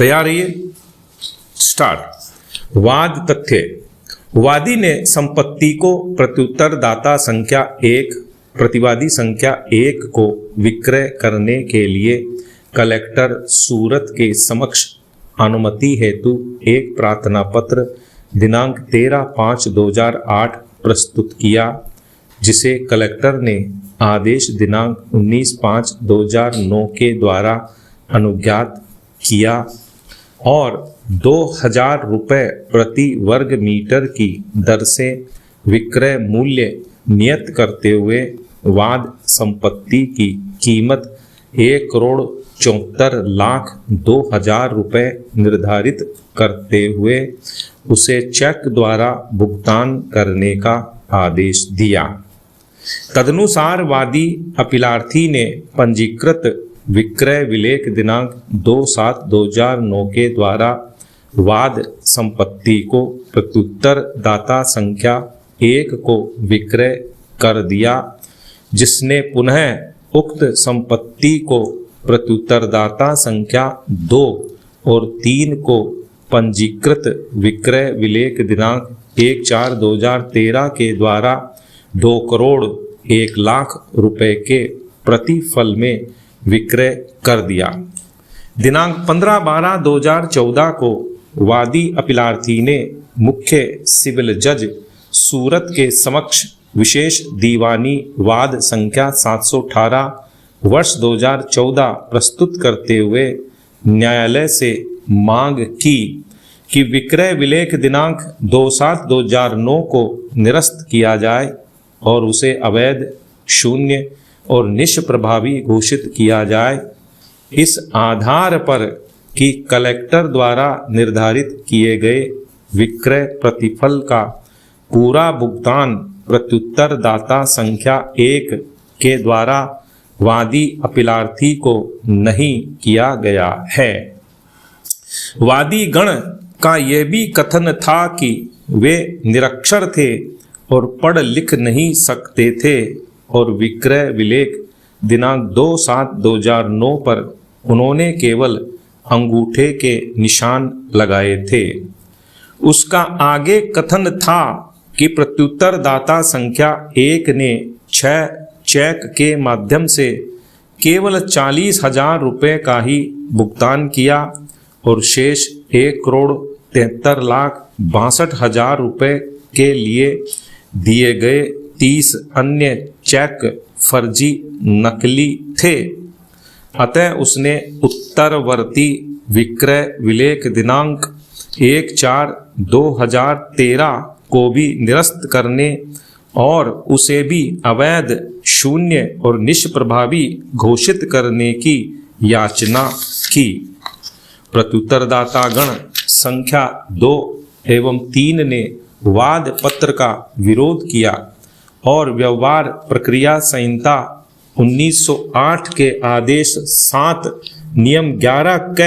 तैयार रहिए, स्टार्ट। वाद तथ्य। वादी ने संपत्ति को प्रत्युत्तरदाता संख्या 1, प्रतिवादी संख्या 1 को विक्रय करने के लिए कलेक्टर सूरत के समक्ष अनुमति हेतु एक प्रार्थना पत्र दिनांक 13/5/2008 प्रस्तुत किया, जिसे कलेक्टर ने आदेश दिनांक 19/5/2009 के द्वारा अनुज्ञात किया और 2000 रुपये प्रति वर्ग मीटर की दर से विक्रय मूल्य नियत करते हुए वाद संपत्ति की कीमत 1,74,02,000 रुपये निर्धारित करते हुए उसे चेक द्वारा भुगतान करने का आदेश दिया। तदनुसार वादी अपीलार्थी ने पंजीकृत विक्रय विलेख दिनांक 2/7/2009 के द्वारा वाद संपत्ति को प्रत्युत्तरदाता संख्या 1 को विक्रय कर दिया, जिसने पुनः उक्त संपत्ति को प्रत्युत्तरदाता संख्या 2 और 3 को पंजीकृत विक्रय विलेख दिनांक 1/4/2013 के द्वारा 2,01,00,000 रुपये के प्रतिफल में विक्रय कर दिया। दिनांक 15/12/2014 को वादी अपीलार्थी ने मुख्य सिविल जज सूरत के समक्ष विशेष दीवानी वाद संख्या 718/2014 प्रस्तुत करते हुए न्यायालय से मांग की कि विक्रय विलेख दिनांक 2/7/2009 को निरस्त किया जाए और उसे अवैध, शून्य और निष्प्रभावी घोषित किया जाए, इस आधार पर कि कलेक्टर द्वारा निर्धारित किए गए विक्रय प्रतिफल का पूरा भुगतान प्रत्युत्तरदाता संख्या 1 के द्वारा वादी अपीलार्थी को नहीं किया गया है। वादी गण का यह भी कथन था कि वे निरक्षर थे और पढ़ लिख नहीं सकते थे और विक्रय विलेख दिनांक 2/7/2009 पर उन्होंने केवल अंगूठे के निशान लगाए थे। उसका आगे कथन था कि प्रत्युत्तरदाता संख्या 1 ने 6 चेक के माध्यम से केवल 40,000 रुपये का ही भुगतान किया और शेष 1,73,62,000 रुपये के लिए दिए गए 30 अन्य चेक फर्जी नकली थे। अतः उसने उत्तरवर्ती विक्रय विलेख दिनांक 1/4/2013 को भी निरस्त करने और उसे भी अवैध, शून्य और निष्प्रभावी घोषित करने की याचना की। प्रत्युत्तरदाता गण संख्या 2 एवं 3 ने वाद पत्र का विरोध किया और व्यवहार प्रक्रिया संहिता 1908 के आदेश 7 नियम 11 क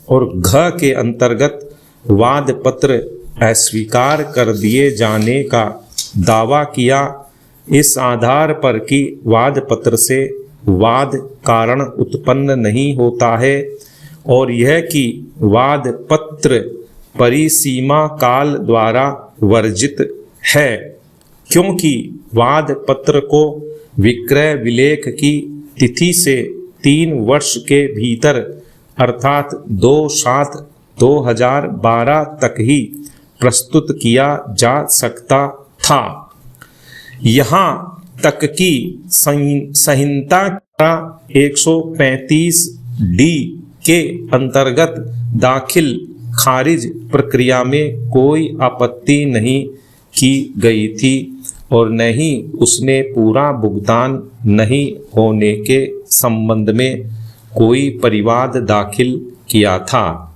और घ के अंतर्गत वाद पत्र अस्वीकार कर दिए जाने का दावा किया, इस आधार पर कि वाद पत्र से वाद कारण उत्पन्न नहीं होता है और यह कि वाद पत्र परिसीमा काल द्वारा वर्जित है, क्योंकि वाद पत्र को विक्रय विलेख की तिथि से 3 वर्ष के भीतर अर्थात 2/7/2012 तक ही प्रस्तुत किया जा सकता था। यहाँ तक कि संहिता 135D के अंतर्गत दाखिल खारिज प्रक्रिया में कोई आपत्ति नहीं की गई थी और न ही उसने पूरा भुगतान नहीं होने के संबंध में कोई परिवाद दाखिल किया था।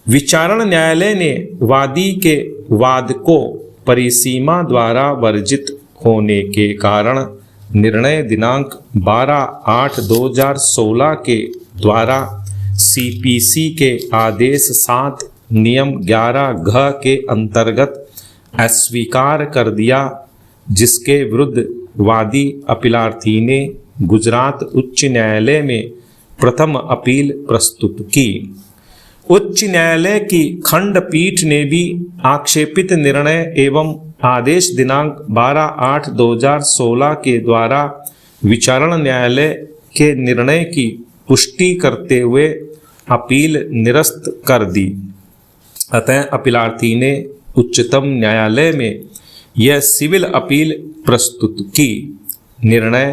विचारण न्यायालय ने वादी के वाद को परिसीमा द्वारा वर्जित होने के कारण निर्णय दिनांक 12/8/2016 के द्वारा CPC के आदेश 7 नियम 11 घ के अंतर्गत अस्वीकार कर दिया, जिसके विरुद्ध वादी अपीलार्थी ने गुजरात उच्च न्यायालय में प्रथम अपील प्रस्तुत की। उच्च न्यायालय की खंडपीठ ने भी आक्षेपित निर्णय एवं आदेश दिनांक 12/8/2016 के द्वारा विचारण न्यायालय के निर्णय की पुष्टि करते हुए अपील निरस्त कर दी। अतः अपीलार्थी ने उच्चतम न्यायालय में यह सिविल अपील प्रस्तुत की। निर्णय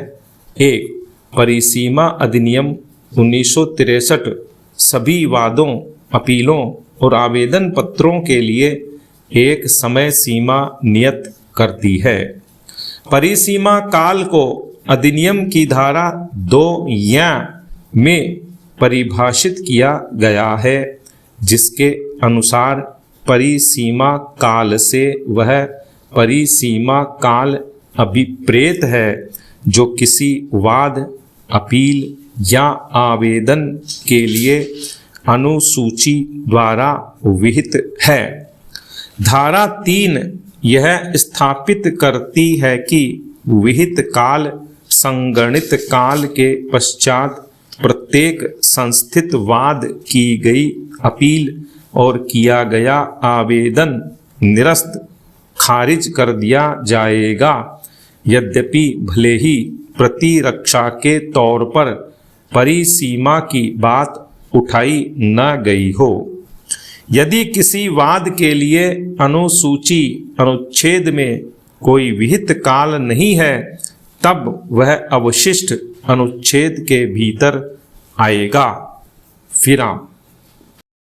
1, परिसीमा अधिनियम 1963 सभी वादों, अपीलों और आवेदन पत्रों के लिए एक समय सीमा नियत करती है। परिसीमा काल को अधिनियम की धारा 2 में परिभाषित किया गया है, जिसके अनुसार परिसीमा काल से वह परिसीमा काल अभिप्रेत है जो किसी वाद, अपील या आवेदन के लिए अनुसूची द्वारा विहित है। धारा 3 यह स्थापित करती है कि विहित काल संगणित काल के पश्चात प्रत्येक संस्थित वाद, की गई अपील और किया गया आवेदन निरस्त खारिज कर दिया जाएगा, यद्यपि भले ही प्रतिरक्षा के तौर पर परिसीमा की बात उठाई न गई हो। यदि किसी वाद के लिए अनुसूची अनुच्छेद में कोई विहित काल नहीं है, तब वह अवशिष्ट अनुच्छेद के भीतर आएगा। फिर